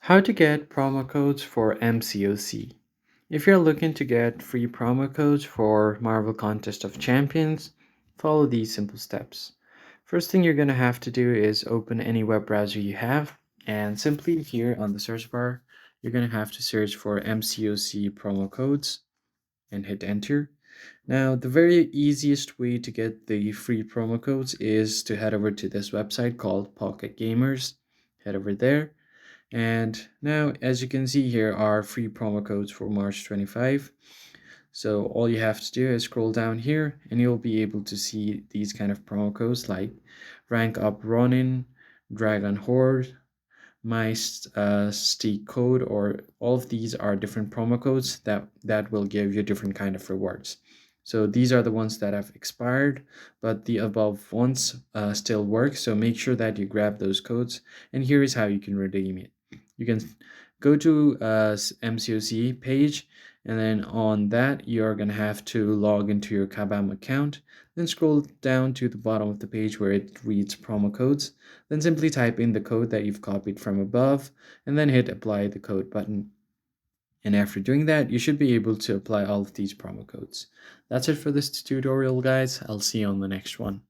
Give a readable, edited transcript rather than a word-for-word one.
How to get promo codes for MCOC. If you're looking to get free promo codes for Marvel Contest of Champions, follow these simple steps. First thing you're going to have to do is open any web browser you have, and simply here on the search bar, you're going to have to search for MCOC promo codes and hit enter. Now, the very easiest way to get the free promo codes is to head over to this website called Pocket Gamers. Head over there and now, as you can see here are free promo codes for March 25. So all you have to do is scroll down here and you'll be able to see these kind of promo codes like Rank Up Ronin, Dragon Horde, My Steak Code, or all of these are different promo codes that will give you different kind of rewards. So these are the ones that have expired, but the above ones still work. So make sure that you grab those codes. And here is how you can redeem it. You can go to MCOC page, and then on that you're gonna have to log into your Kabam account. Then scroll down to the bottom of the page where it reads promo codes. Then simply type in the code that you've copied from above, and then hit apply the code button. And after doing that, you should be able to apply all of these promo codes. That's it for this tutorial, guys. I'll see you on the next one.